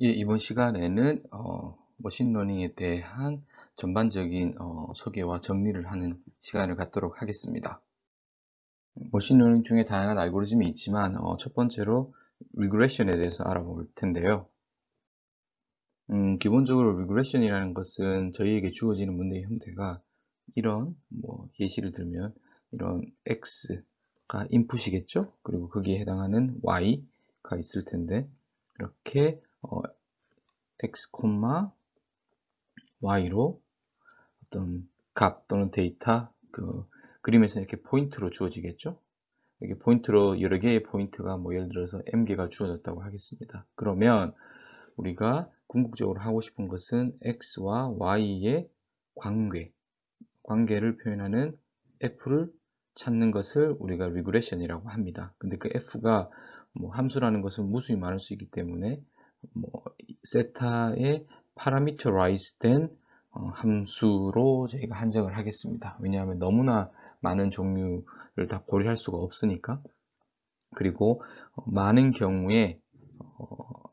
예, 이번 시간에는 머신러닝에 대한 전반적인 소개와 정리를 하는 시간을 갖도록 하겠습니다. 머신러닝 중에 다양한 알고리즘이 있지만 첫 번째로 리그레션에 대해서 알아볼 텐데요. 기본적으로 리그레션이라는 것은 저희에게 주어지는 문제의 형태가 이런 예시를 들면 이런 x가 인풋이겠죠. 그리고 거기에 해당하는 y가 있을 텐데 이렇게 x, y로 어떤 값 또는 데이터, 그림에서 이렇게 포인트로 주어지겠죠. 이렇게 포인트로 여러 개의 포인트가 예를 들어서 m개가 주어졌다고 하겠습니다. 그러면 우리가 궁극적으로 하고 싶은 것은 x와 y의 관계를 표현하는 f를 찾는 것을 우리가 리그레션이라고 합니다. 근데 그 f가 함수라는 것은 무수히 많을 수 있기 때문에 세타의 parameterized된 함수로 저희가 한정을 하겠습니다. 왜냐하면 너무나 많은 종류를 다 고려할 수가 없으니까. 그리고 많은 경우에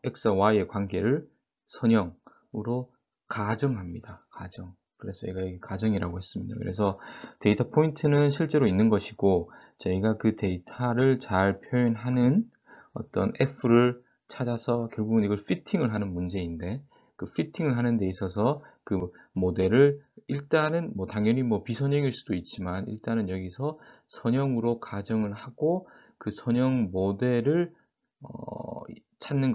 x와 y의 관계를 선형으로 가정합니다. 가정. 그래서 저희가 여기 가정이라고 했습니다. 그래서 데이터 포인트는 실제로 있는 것이고 저희가 그 데이터를 잘 표현하는 어떤 f를 찾아서 결국은 이걸 피팅을 하는 문제인데, 그 피팅을 하는 데 있어서 그 모델을 일단은 당연히 비선형일 수도 있지만 일단은 여기서 선형으로 가정을 하고 그 선형 모델을 찾는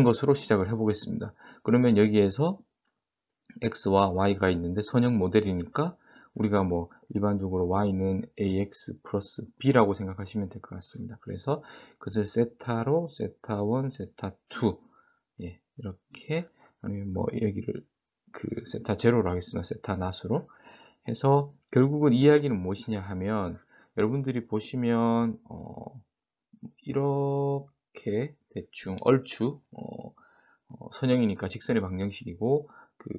것으로 시작을 해보겠습니다. 그러면 여기에서 x와 y가 있는데 선형 모델이니까 우리가 일반적으로 y는 ax 플러스 b라고 생각하시면 될 것 같습니다. 그래서 그것을 세타로 세타1, 세타2 이렇게, 아니면 여기를 세타 제로로 하겠습니다. 세타 낫으로 해서 결국은 이야기는 무엇이냐 하면 여러분들이 보시면 이렇게 대충 얼추 선형이니까 직선의 방정식이고 그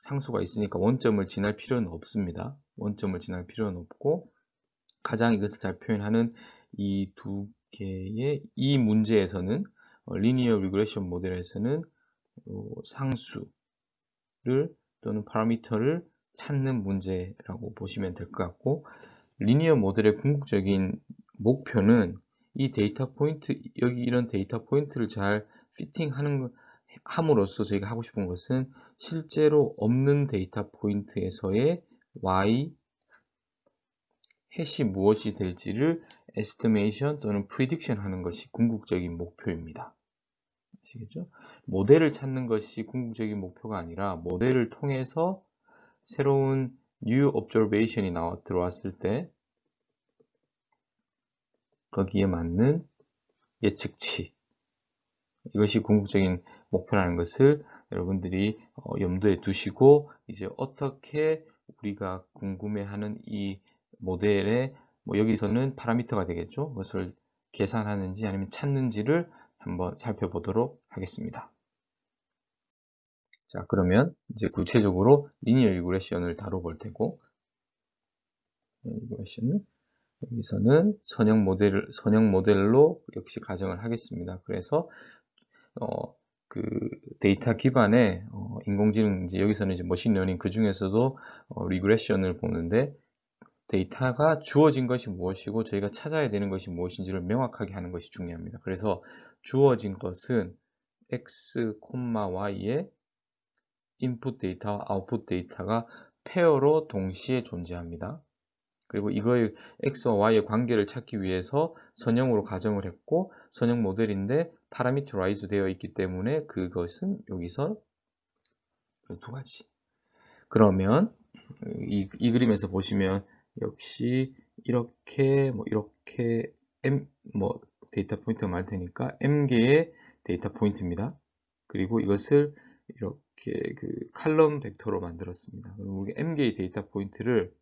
상수가 있으니까 원점을 지날 필요는 없습니다. 원점을 지날 필요는 없고 가장 이것을 잘 표현하는 이 두 개의 이 문제에서는 리니어 리그레션 모델에서는 상수를 또는 파라미터를 찾는 문제라고 보시면 될 것 같고, 리니어 모델의 궁극적인 목표는 이 데이터 포인트, 여기 이런 데이터 포인트를 잘 함으로써 저희가 하고 싶은 것은 실제로 없는 데이터 포인트에서의 y 해시 무엇이 될지를 에스티메이션 또는 프리딕션 하는 것이 궁극적인 목표입니다. 아시겠죠? 모델을 찾는 것이 궁극적인 목표가 아니라 모델을 통해서 새로운 new observation이 들어왔을 때 거기에 맞는 예측치, 이것이 궁극적인 목표라는 것을 여러분들이 염두에 두시고 이제 어떻게 우리가 궁금해하는 이 모델의 여기서는 파라미터가 되겠죠. 그것을 계산하는지 아니면 찾는지를 한번 살펴보도록 하겠습니다. 자, 그러면 이제 구체적으로 리니어 리그레션을 다뤄볼 테고, 리그레션은 여기서는 선형 모델로 역시 가정을 하겠습니다. 그래서 그 데이터 기반의 인공지능, 이제 여기서는 이제 머신러닝, 그 중에서도 리그레션을 보는데 데이터가 주어진 것이 무엇이고 저희가 찾아야 되는 것이 무엇인지를 명확하게 하는 것이 중요합니다. 그래서 주어진 것은 x, y의 인풋 데이터와 아웃풋 데이터가 페어로 동시에 존재합니다. 그리고 이거의 x와 y의 관계를 찾기 위해서 선형으로 가정을 했고 선형 모델인데 파라미터라이즈 되어 있기 때문에 그것은 여기서 두 가지. 그러면 이 그림에서 보시면 역시 이렇게 데이터 포인트가 많을 테니까 m개의 데이터 포인트입니다. 그리고 이것을 이렇게 칼럼 벡터로 만들었습니다. 그럼 우리 m개의 데이터 포인트를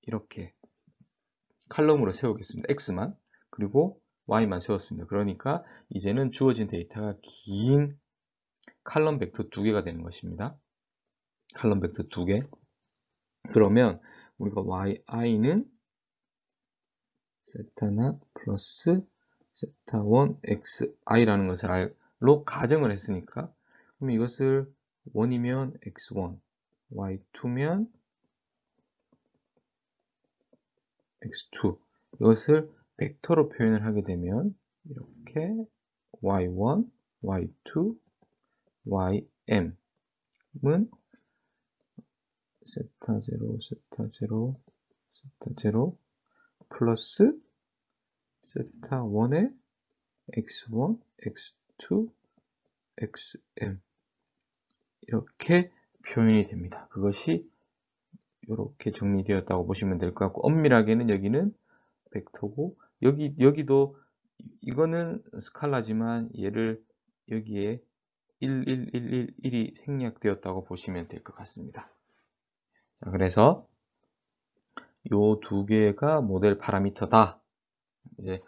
이렇게 칼럼으로 세우겠습니다. x만, 그리고 y만 세웠습니다. 그러니까 이제는 주어진 데이터가 긴 칼럼 벡터 2개가 되는 것입니다. 칼럼 벡터 2개. 그러면 우리가 i는 세타나 플러스 세타 1 xi라는 것을 로 가정을 했으니까, 그럼 이것을 1이면 x1, y2면 x2, 이것을 벡터로 표현을 하게 되면 이렇게 y1, y2, ym은 세타 0, 세타 0, 세타 0 플러스 세타 1의 x1, x2, xm, 이렇게 표현이 됩니다. 그것이 이렇게 정리되었다고 보시면 될 것 같고, 엄밀하게는 여기는 벡터고, 여기도 이거는 스칼라지만 얘를 여기에 1, 1, 1, 1, 1이 생략되었다고 보시면 될 것 같습니다. 자, 그래서 요 두 개가 모델 파라미터다. 이제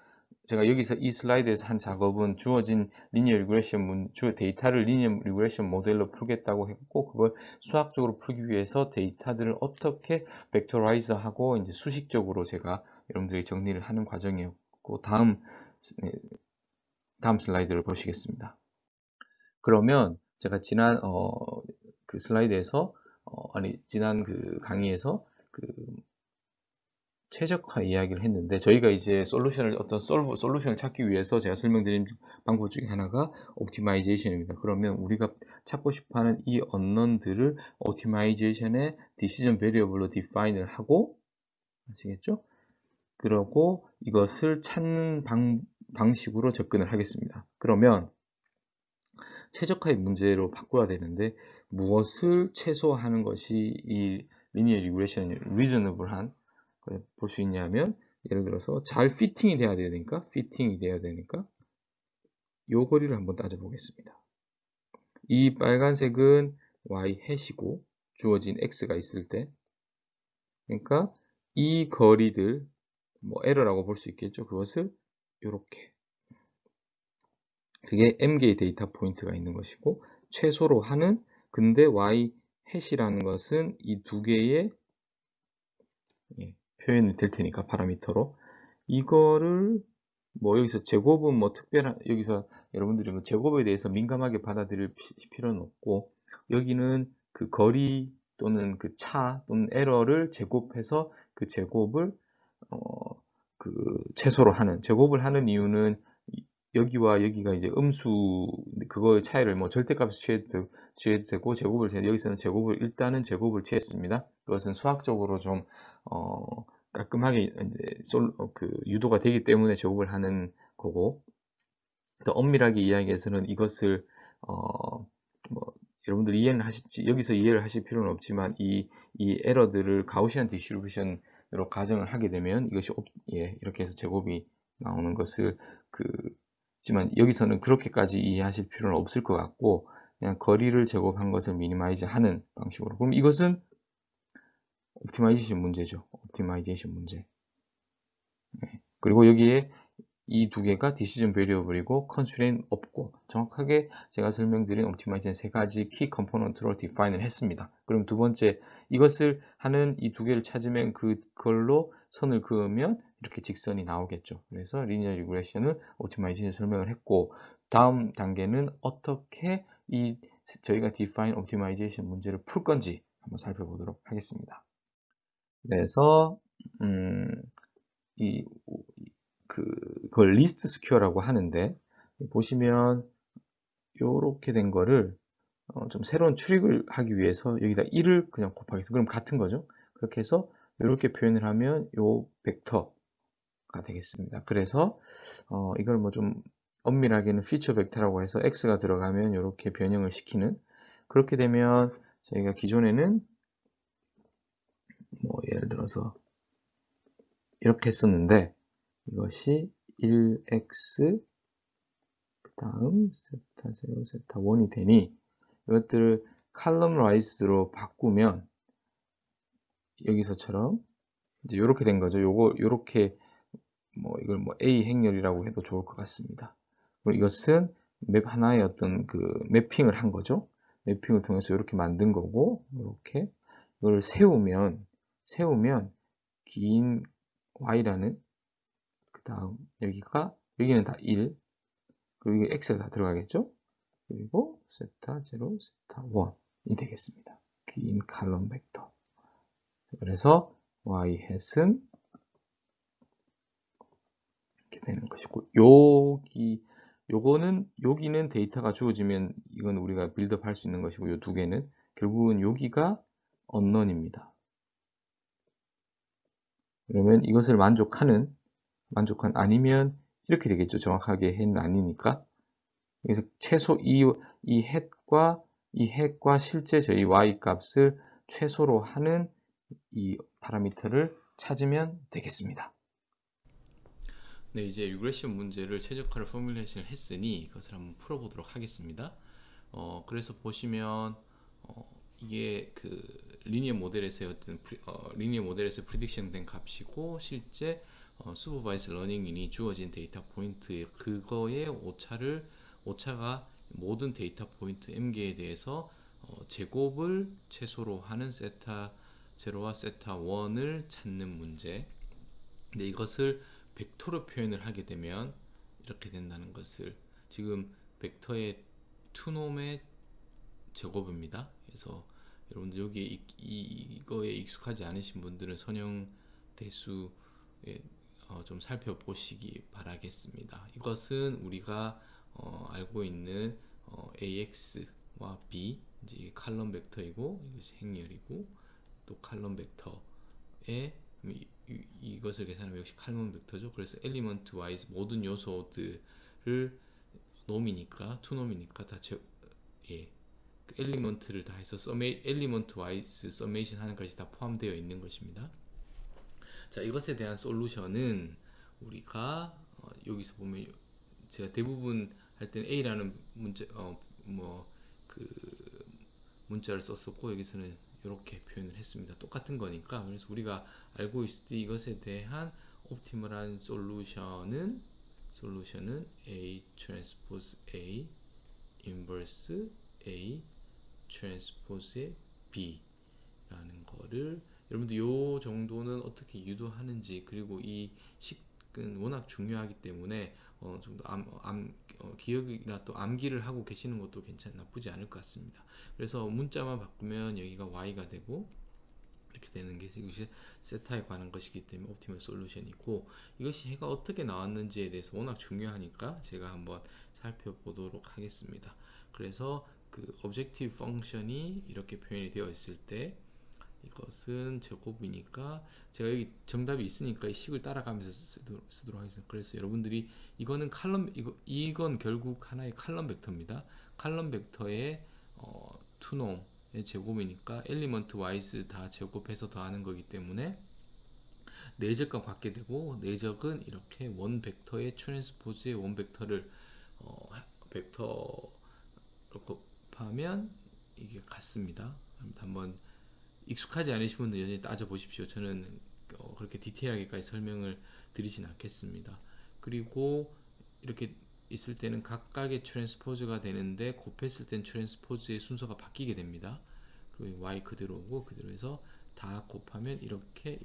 제가 여기서 이 슬라이드에서 한 작업은 주어진 리니어 리그레션 데이터를 리니어 리그레션 모델로 풀겠다고 했고, 그걸 수학적으로 풀기 위해서 데이터들을 어떻게 벡터라이즈하고 이제 수식적으로 제가 여러분들이 정리를 하는 과정이었고, 다음 슬라이드를 보시겠습니다. 그러면 제가 지난 그 슬라이드에서 지난 그 강의에서 그 최적화 이야기를 했는데, 저희가 이제 솔루션을 찾기 위해서 제가 설명드린 방법 중에 하나가 옵티마이제이션입니다. 그러면 우리가 찾고 싶어하는 이 언론들을 옵티마이제이션의 디시전 베리어블로 디파인을 하고, 아시겠죠? 그러고 이것을 찾는 방식으로 접근을 하겠습니다. 그러면 최적화의 문제로 바꿔야 되는데, 무엇을 최소화하는 것이 이 리니어 리그레션이 리저너블한 볼 수 있냐면, 예를 들어서 잘 피팅이 돼야 되니까 요 거리를 한번 따져 보겠습니다. 이 빨간색은 y 해시고 주어진 x가 있을 때, 그러니까 이 거리들 뭐 에러라고 볼 수 있겠죠. 그것을 요렇게, 그게 m개의 데이터 포인트가 있는 것이고, 최소로 하는, 근데 y 해시라는 것은 이 두 개의 표현이 될 테니까 파라미터로, 이거를 뭐 여기서 제곱은 뭐 특별한, 여기서 여러분들이 뭐 제곱에 대해서 민감하게 받아들일 필요는 없고, 여기는 그 거리 또는 그 차 또는 에러를 제곱해서 그 제곱을 그 최소로 하는, 제곱을 하는 이유는 여기와 여기가 이제 음수, 그거의 차이를 뭐 절대값을 취해도 되고, 여기서는 일단은 제곱을 취했습니다. 그것은 수학적으로 좀 깔끔하게 이제 유도가 되기 때문에 제곱을 하는 거고, 더 엄밀하게 이야기해서는 이것을 뭐 여러분들 여기서 이해를 하실 필요는 없지만, 이 에러들을 가우시안 디스트리뷰션으로 가정을 하게 되면 이것이 이렇게 해서 제곱이 나오는 것을 하지만 여기서는 그렇게까지 이해하실 필요는 없을 것 같고, 그냥 거리를 제곱한 것을 미니마이즈 하는 방식으로. 그럼 이것은 옵티마이제이션 문제죠. 옵티마이제이션 문제. 그리고 여기에 이 두 개가 디시전 베리어블이고 컨스트레인 없고, 정확하게 제가 설명드린 옵티마이제이션 세 가지 키 컴포넌트로 디파인을 했습니다. 그럼 두 번째, 이것을 하는 이 두 개를 찾으면 그걸로 선을 그으면 이렇게 직선이 나오겠죠. 그래서 리니어 리그레션을 옵티마이제이션 설명을 했고, 다음 단계는 어떻게 저희가 디파인 옵티마이제이션 문제를 풀 건지 한번 살펴보도록 하겠습니다. 그래서 그걸 리스트 스퀘어라고 하는데, 보시면 요렇게 된 거를 좀 새로운 출입을 하기 위해서 여기다 1을 그냥 곱하겠습니다. 그럼 같은 거죠. 그렇게 해서 이렇게 표현을 하면 요 벡터가 되겠습니다. 그래서 이걸 뭐 좀 엄밀하게는 피처 벡터라고 해서 x가 들어가면 이렇게 변형을 시키는, 그렇게 되면 저희가 기존에는 뭐 예를 들어서 이렇게 했었는데, 이것이 1x 그 다음 세타 0, 세타 1이 되니, 이것들을 칼럼 라이즈로 바꾸면 여기서처럼 이제 이렇게 된 거죠. 요렇게 이걸 뭐 A 행렬이라고 해도 좋을 것 같습니다. 그리고 이것은 하나의 어떤 그 매핑을 한 거죠. 매핑을 통해서 이렇게 만든 거고, 이렇게 이걸 세우면 긴 y라는, 그 다음 여기가 여기는 다 1, 그리고 이게 x가 다 들어가겠죠? 그리고 세타 0, 세타 1이 되겠습니다. 긴 칼럼 벡터. 그래서 y hat은 이렇게 되는 것이고, 여기는 데이터가 주어지면 이건 우리가 빌드업 할 수 있는 것이고, 요 두 개는 결국은 여기가 unknown입니다. 그러면 이것을 만족한 아니면 이렇게 되겠죠. 정확하게 해는 아니니까. 그래서 최소 이 핵과 실제 저희 y 값을 최소로 하는 이 파라미터를 찾으면 되겠습니다. 네, 이제 리그레션 문제를 최적화를 포뮬레이션을 했으니 이것을 한번 풀어보도록 하겠습니다. 그래서 보시면 이게 그 리니어 모델에서의 어떤 리니어 모델에서 프리딕션 된 값이고, 실제 슈퍼바이스 러닝인이 주어진 데이터 포인트, 그거의 오차가 모든 데이터 포인트 m개에 대해서 제곱을 최소로 하는 세타 0와 세타 1을 찾는 문제. 근데 이것을 벡터로 표현을 하게 되면 이렇게 된다는 것을, 지금 벡터의 투놈의 제곱입니다. 그래서 여러분들 여기 이거에 익숙하지 않으신 분들은 선형 대수에 좀 살펴보시기 바라겠습니다. 이것은 우리가 알고 있는 AX와 B, 이제 칼럼 벡터이고 이것이 행렬이고, 또 칼럼 벡터에 이것을 계산하면 역시 칼럼 벡터죠. 그래서 엘리먼트 와이즈 모든 요소들을 놈이니까 투놈이니까 다 그 엘리먼트를 다 해서 엘리먼트 와이즈 서메이션 하는 것이 다 포함되어 있는 것입니다. 자, 이것에 대한 솔루션은 우리가 여기서 보면 제가 대부분 할 때는 A라는 문자를 썼었고, 여기서는 이렇게 표현을 했습니다. 똑같은 거니까. 그래서 우리가 알고 있을 때 이것에 대한 옵티멀한 솔루션은 A 트랜스포즈 A 인버스 A 트랜스포즈 B 라는 거를, 여러분들 요 정도는 어떻게 유도하는지, 그리고 이 식은 워낙 중요하기 때문에 정도 기억이나 또 암기를 하고 계시는 것도 나쁘지 않을 것 같습니다. 그래서 문자만 바꾸면 여기가 y가 되고 이렇게 되는 게 이것이 세타에 관한 것이기 때문에 옵티멀 솔루션이고, 이것이 해가 어떻게 나왔는지에 대해서 워낙 중요하니까 제가 한번 살펴보도록 하겠습니다. 그래서 그 오브젝티브 펑션이 이렇게 표현이 되어 있을 때, 이것은 제곱이니까 제가 여기 정답이 있으니까 이 식을 따라가면서 쓰도록 하겠습니다. 그래서 여러분들이 이건 결국 하나의 칼럼 벡터입니다. 칼럼 벡터의 투놈의 제곱이니까 엘리먼트 와이즈 다 제곱해서 더하는 거기 때문에 내적과 같게 되고, 내적은 이렇게 원 벡터의 트랜스포즈의 원 벡터를 벡터로 곱하면 이게 같습니다. 한번 익숙하지 않으신 분들 여전히 따져보십시오. 저는 그렇게 디테일하게까지 설명을 드리진 않겠습니다. 그리고 이렇게 있을 때는 각각의 트랜스포즈가 되는데, 곱했을 땐 트랜스포즈의 순서가 바뀌게 됩니다. 그리고 y 그대로 오고, 그대로 해서 다 곱하면 이렇게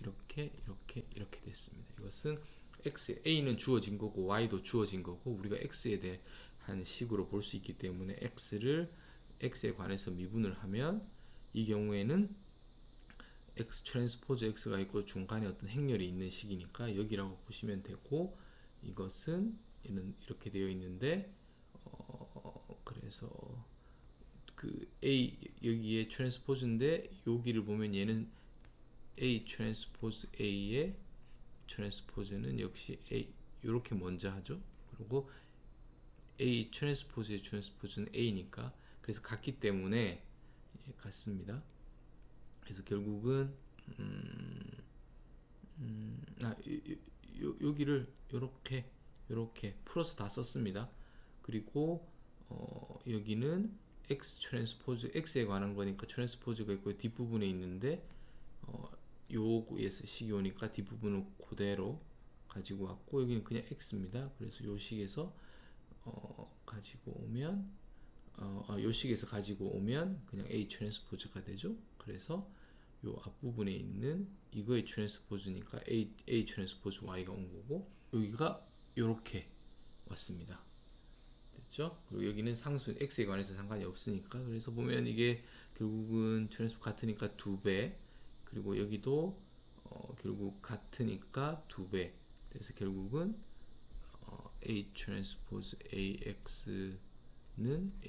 됐습니다. 이것은 x, a는 주어진 거고 y도 주어진 거고, 우리가 x에 대한 식으로 볼 수 있기 때문에 x에 관해서 미분을 하면, 이 경우에는 x 트랜스포즈 x가 있고 중간에 어떤 행렬이 있는 식이니까 여기라고 보시면 되고, 이것은 이렇게 되어 있는데 그래서 그 A 여기에 트랜스포즈인데, 여기를 보면 얘는 A 트랜스포즈 A의 트랜스포즈는 역시 A 이렇게 먼저 하죠. 그리고 A 트랜스포즈의 트랜스포즈는 A니까, 그래서 같기 때문에 같습니다. 그래서 결국은 여기를 이렇게 플러스 다 썼습니다. 그리고 여기는 x 트랜스포즈 x에 관한 거니까 트랜스포즈가 있고 뒷부분에 있는데 요에서 식이 오니까 뒷부분을 그대로 가지고 왔고, 여기는 그냥 x입니다. 그래서 요 식에서 가지고 오면 요 식에서 가지고 오면 그냥 a 트랜스포즈가 되죠. 그래서 요 앞부분에 있는 이거의 트랜스포즈니까 A 트랜스포즈 Y가 온 거고, 여기가 요렇게 왔습니다. 됐죠? 그리고 여기는 상수 x에 관해서 상관이 없으니까, 그래서 보면 이게 결국은 트랜스포 같으니까 2배, 그리고 여기도 결국 같으니까 2배. 그래서 결국은 A 트랜스포즈 AX는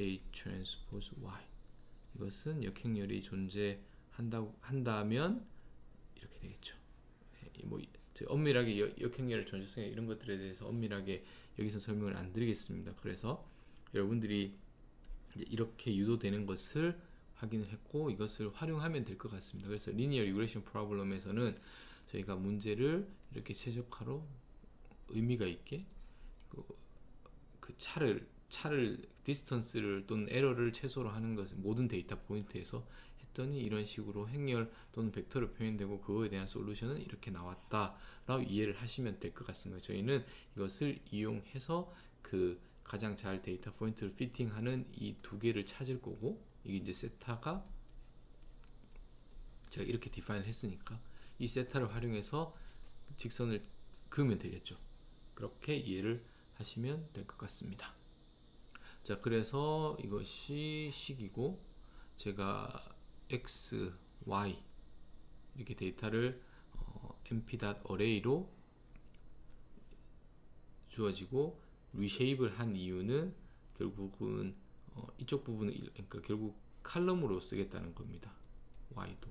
A 트랜스포즈 Y, 이것은 역행열이 존재한다면 이렇게 되겠죠. 뭐 엄밀하게 역행열의 존재성 이런 것들에 대해서 엄밀하게 여기서 설명을 안 드리겠습니다. 그래서 여러분들이 이렇게 유도되는 것을 확인을 했고 이것을 활용하면 될 것 같습니다. 그래서 리니어 리그레션 프로블럼에서는 저희가 문제를 이렇게 최적화로 의미가 있게 그 차를 디스턴스를 또는 에러를 최소로 하는 것은 모든 데이터 포인트에서 했더니 이런 식으로 행렬 또는 벡터로 표현되고 그거에 대한 솔루션은 이렇게 나왔다라고 이해를 하시면 될 것 같습니다. 저희는 이것을 이용해서 그 가장 잘 데이터 포인트를 피팅하는 이 두 개를 찾을 거고, 이게 이제 세타가 제가 이렇게 디파인을 했으니까 이 세타를 활용해서 직선을 그으면 되겠죠. 그렇게 이해를 하시면 될 것 같습니다. 자, 그래서 이것이 식이고 제가 x, y 이렇게 데이터를 mp.array로 주어지고 리쉐입을 한 이유는 결국은 이쪽 부분은 그러니까 결국 칼럼으로 쓰겠다는 겁니다. y도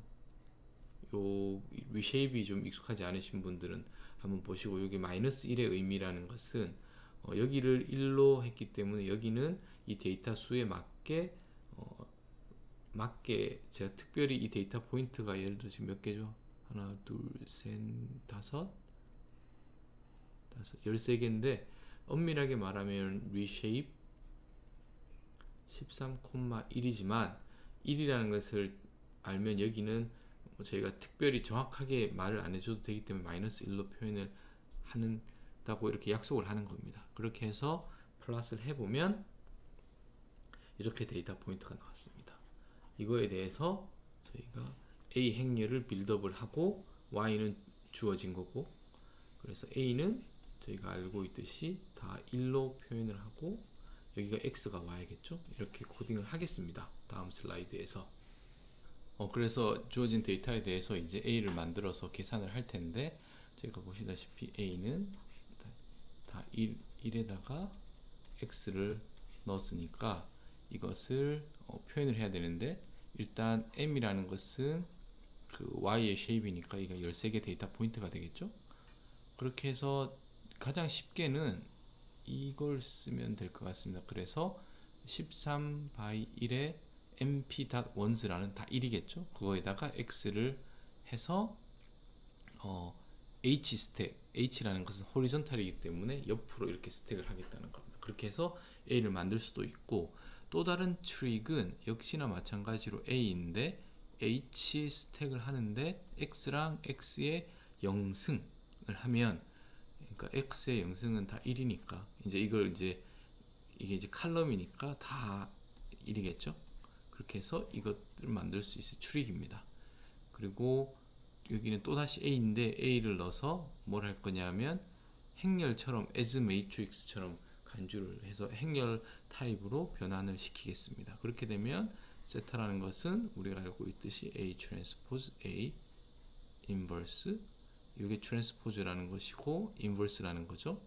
요 리쉐입이 좀 익숙하지 않으신 분들은 한번 보시고, 여기 -1의 의미라는 것은 여기를 1로 했기 때문에 여기는 이 데이터 수에 맞게 제가 특별히 이 데이터 포인트가 예를 들어 지금 몇 개죠? 하나, 둘, 셋, 다섯, 13개인데 엄밀하게 말하면 reshape 13,1이지만 1이라는 것을 알면 여기는 저희가 특별히 정확하게 말을 안 해줘도 되기 때문에 -1로 표현을 한다고 이렇게 약속을 하는 겁니다. 그렇게 해서 플러스를 해보면 이렇게 데이터 포인트가 나왔습니다. 이거에 대해서 저희가 A 행렬을 빌드업을 하고 Y는 주어진 거고, 그래서 A는 저희가 알고 있듯이 다 1로 표현을 하고 여기가 X가 Y겠죠. 이렇게 코딩을 하겠습니다. 다음 슬라이드에서. 그래서 주어진 데이터에 대해서 이제 A를 만들어서 계산을 할 텐데, 제가 보시다시피 A는 다 1에다가 X를 넣었으니까 이것을 표현을 해야 되는데, 일단 M이라는 것은 그 Y의 쉐입이니까 이거 13개 데이터 포인트가 되겠죠. 그렇게 해서 가장 쉽게는 이걸 쓰면 될 것 같습니다. 그래서 13 by 1에 mp.ones라는 다 1이겠죠. 그거에다가 x를 해서 h 스택, h라는 것은 호리존탈이기 때문에 옆으로 이렇게 스택을 하겠다는 겁니다. 그렇게 해서 a를 만들 수도 있고, 또 다른 트릭은 역시나 마찬가지로 a인데 h 스택을 하는데 x랑 x의 영승을 하면, 그러니까 x의 영승은 다 1이니까 이제 이게 이제 칼럼이니까 다 1이겠죠. 그렇게 해서 이것을 만들 수 있을 트릭입니다. 그리고 여기는 또다시 A인데 A를 넣어서 뭘 할 거냐면 행렬처럼 as matrix처럼 간주를 해서 행렬 타입으로 변환을 시키겠습니다. 그렇게 되면 세타라는 것은 우리가 알고 있듯이 A 트랜스포즈 A 인버스, 이게 트랜스포즈라는 것이고 인버스라는 거죠.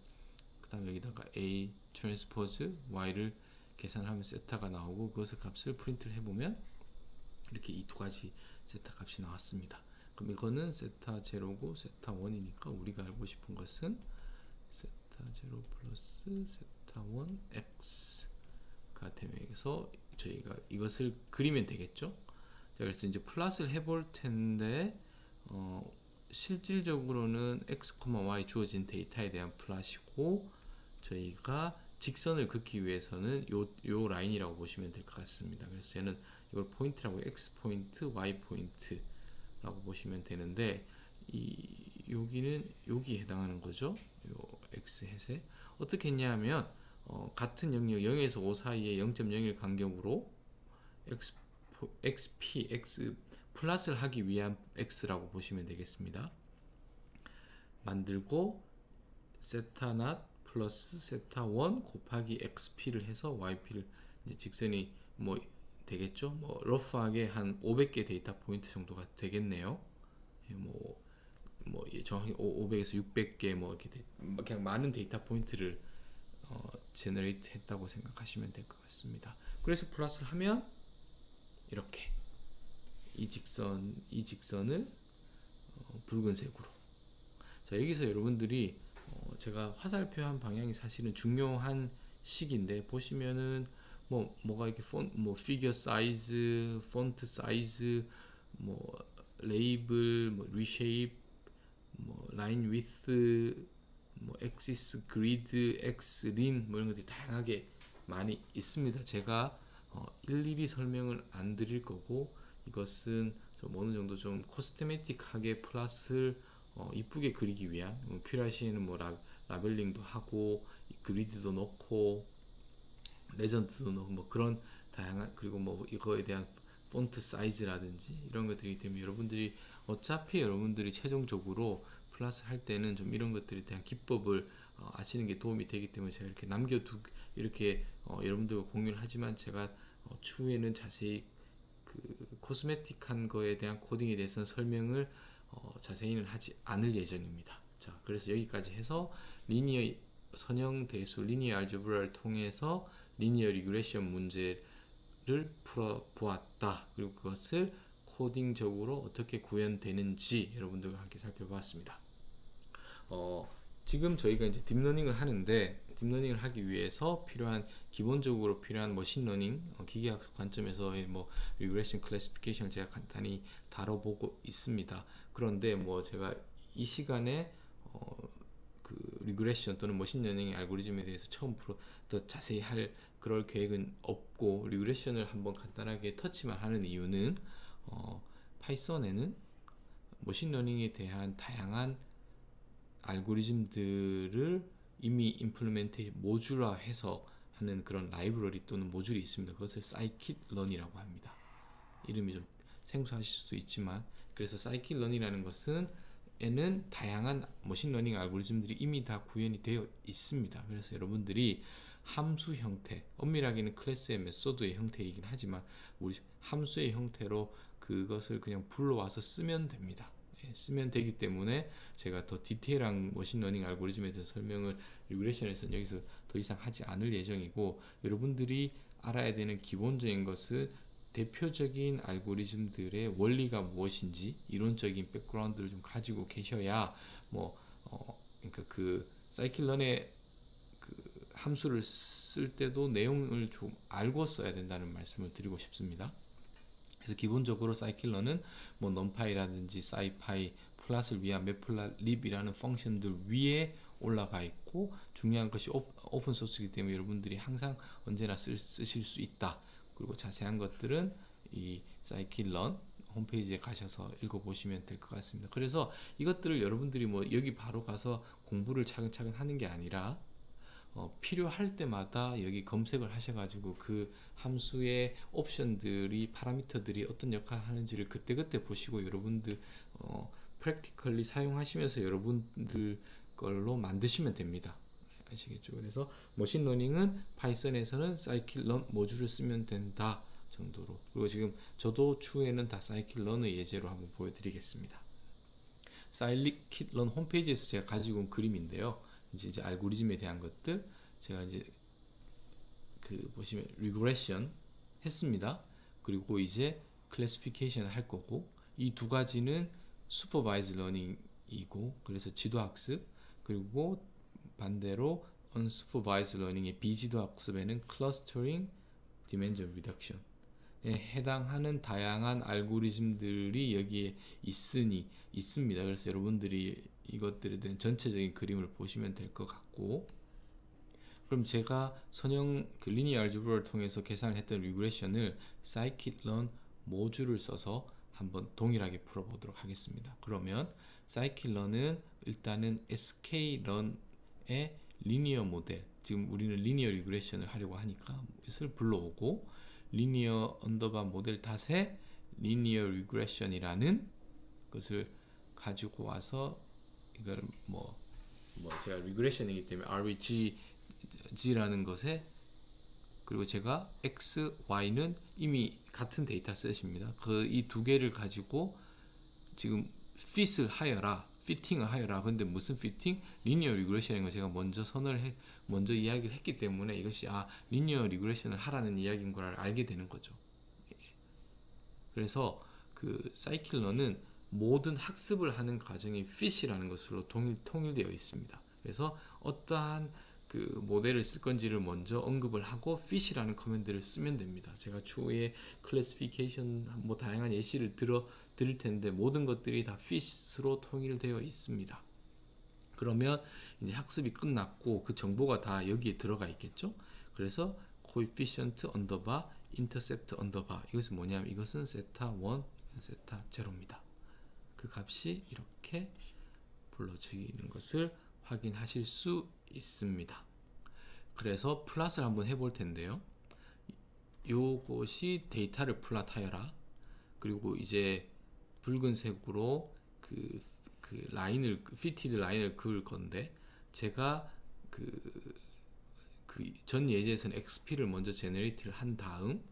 그 다음에 여기다가 A 트랜스포즈 Y를 계산하면 세타가 나오고, 그것의 값을 프린트를 해보면 이렇게 이 두 가지 세타 값이 나왔습니다. 그럼 이거는 세타 0고 세타 1이니까 우리가 알고 싶은 것은 세타 0 플러스 세타 1 x가 되면서 저희가 이것을 그리면 되겠죠. 자, 그래서 이제 플러스를 해볼 텐데 실질적으로는 x, y 주어진 데이터에 대한 플롯이고, 저희가 직선을 긋기 위해서는 요 라인이라고 보시면 될 것 같습니다. 그래서 얘는 이걸 포인트라고 x 포인트, y 포인트라고 보시면 되는데, 여기는 여기에 해당하는 거죠. 요 x 햇에 어떻게 했냐면 같은 영역 0에서 5 사이에 0.01 간격으로 x 플러스를 하기 위한 x라고 보시면 되겠습니다. 만들고 세타 not 플러스 세타 1 곱하기 xp를 해서 yp를 이제 직선이 뭐 되겠죠. 뭐 러프하게 한 500개 데이터 포인트 정도가 되겠네요. 예, 정확히 500에서 600개 뭐 이렇게 그냥 많은 데이터 포인트를 제너레이트 했다고 생각하시면 될 것 같습니다. 그래서 플러스를 하면 이렇게 이 직선을 붉은색으로. 자, 여기서 여러분들이 제가 화살표한 방향이 사실은 중요한 식인데 보시면은 뭐가 이렇게 피겨 사이즈, 폰트 사이즈, 레이블, 리쉐입, 라인 위드, 엑시스 그리드, 엑스린 이런 것들이 다양하게 많이 있습니다. 제가 일일이 설명을 안 드릴 거고 이것은 좀 어느 정도 좀 코스메틱하게 플러스를 이쁘게 그리기 위한 필요하시는 라벨링도 하고 그리드도 넣고 레전드도 넣고 그런 다양한 그리고 이거에 대한 폰트 사이즈라든지 이런 것들이 되면 여러분들이 어차피 여러분들이 최종적으로 플러스 할 때는 좀 이런 것들에 대한 기법을 아시는 게 도움이 되기 때문에 제가 이렇게 이렇게 여러분들과 공유를 하지만 제가 추후에는 자세히 그 코스메틱한 거에 대한 코딩에 대해서는 설명을 자세히는 하지 않을 예정입니다. 자, 그래서 여기까지 해서 리니어 선형 대수 리니어 알제브라를 통해서 리니어 리그레션 문제를 풀어 보았다. 그리고 그것을 코딩적으로 어떻게 구현되는지 여러분들과 함께 살펴보았습니다. 지금 저희가 이제 딥러닝을 하는데 딥러닝을 하기 위해서 기본적으로 필요한 머신러닝 기계학습 관점에서의 리그레션 클래시피케이션을 제가 간단히 다뤄보고 있습니다. 그런데 제가 이 시간에 그 리그레션 또는 머신러닝의 알고리즘에 대해서 처음부터 더 자세히 할 그럴 계획은 없고 리그레션을 한번 간단하게 터치만 하는 이유는 파이썬에는 머신러닝에 대한 다양한 알고리즘들을 이미 임플리멘트 모듈화해서 하는 그런 라이브러리 또는 모듈이 있습니다. 그것을 사이킷런이라고 합니다. 이름이 좀 생소하실 수도 있지만 그래서 사이킷런이라는 것은 에는 다양한 머신러닝 알고리즘들이 이미 다 구현이 되어 있습니다. 그래서 여러분들이 함수 형태, 엄밀하게는 클래스의 메소드의 형태이긴 하지만 우리 함수의 형태로 그것을 그냥 불러와서 쓰면 됩니다. 쓰면 되기 때문에 제가 더 디테일한 머신러닝 알고리즘에 대해서 설명을 리그레션에서는 여기서 더 이상 하지 않을 예정이고 여러분들이 알아야 되는 기본적인 것은 대표적인 알고리즘들의 원리가 무엇인지 이론적인 백그라운드를 좀 가지고 계셔야 그러니까 그 사이클런의 그 함수를 쓸 때도 내용을 좀 알고 써야 된다는 말씀을 드리고 싶습니다. 그래서 기본적으로 사이클런은 넘파이라든지 사이파이 플러스를 위한 매플립이라는 펑션들 위에 올라가 있고 중요한 것이 오픈 소스이기 때문에 여러분들이 항상 언제나 쓰실 수 있다. 그리고 자세한 것들은 이 사이클런 홈페이지에 가셔서 읽어보시면 될 것 같습니다. 그래서 이것들을 여러분들이 여기 바로 가서 공부를 차근차근 하는 게 아니라 필요할 때마다 여기 검색을 하셔가지고 그 함수의 옵션들이 파라미터들이 어떤 역할을 하는지를 그때그때 보시고 여러분들 프랙티컬리 사용하시면서 여러분들 걸로 만드시면 됩니다. 아시겠죠? 그래서 머신러닝은 파이썬에서는 사이클런 모듈을 쓰면 된다 정도로. 그리고 지금 저도 추후에는 다 사이클런의 예제로 한번 보여드리겠습니다. 사이클런 홈페이지에서 제가 가지고 온 그림인데요. 이제 알고리즘에 대한 것들 제가 이제 보시면 리그레션 했습니다. 그리고 이제 클래시피케이션 할 거고 이 두 가지는 슈퍼바이즈 러닝이고 그래서 지도 학습 그리고 반대로 unsupervised learning의 비지도 학습에는 clustering, dimension reduction 해당하는 다양한 알고리즘들이 여기에 있습니다. 그래서 여러분들이 이것들에 대한 전체적인 그림을 보시면 될 것 같고 그럼 제가 선형 리니어 알제브라를 통해서 계산을 했던 리그레션을 scikit-learn 모듈을 써서 한번 동일하게 풀어보도록 하겠습니다. 그러면 scikit-learn은 일단은 sklearn의 리니어 모델 지금 우리는 리니어 리그레션을 하려고 하니까 이것을 불러오고 리니어 언더바 모델 닷의 리니어 리그레션이라는 것을 가지고 와서 이걸 뭐 제가 리그레션이기 때문에 RVG라는 것에, 그리고 제가 X, Y는 이미 같은 데이터셋입니다. 그 이 두 개를 가지고 지금 fit을 하여라, 피팅을 하여라. 근데 무슨 피팅? 리니어 리그레션인 거 제가 먼저 이야기를 했기 때문에 이것이 리니어 리그레션을 하라는 이야기인 걸 알게 되는 거죠. 그래서 그 사이클러는 모든 학습을 하는 과정이 fit이라는 것으로 통일되어 있습니다. 그래서 어떠한 그 모델을 쓸 건지를 먼저 언급을 하고 fit이라는 커맨드를 쓰면 됩니다. 제가 추후에 클래시피케이션 뭐 다양한 예시를 드릴 텐데 모든 것들이 다 fit으로 통일되어 있습니다. 그러면 이제 학습이 끝났고 그 정보가 다 여기에 들어가 있겠죠. 그래서 coefficient 언더바 intercept 언더바, 이것은 뭐냐면 이것은 세타 1, 세타 0입니다. 그 값이 이렇게 불러지는 것을 확인하실 수 있습니다. 그래서 플롯을 한번 해볼 텐데요. 요것이 데이터를 플롯하여라. 그리고 이제 붉은색으로 그 라인을, fitted 라인을 그을 건데, 제가 그 전 예제에서는 XP를 먼저 제너레이트를 한 다음,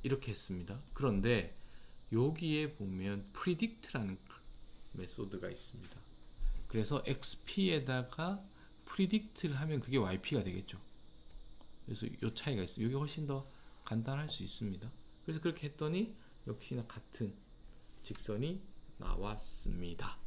이렇게 했습니다. 그런데 여기에 보면 predict라는 메소드가 있습니다. 그래서 XP에다가 predict를 하면 그게 YP가 되겠죠. 그래서 이 차이가 있어요. 이게 훨씬 더 간단할 수 있습니다. 그래서 그렇게 했더니 역시나 같은 직선이 나왔습니다.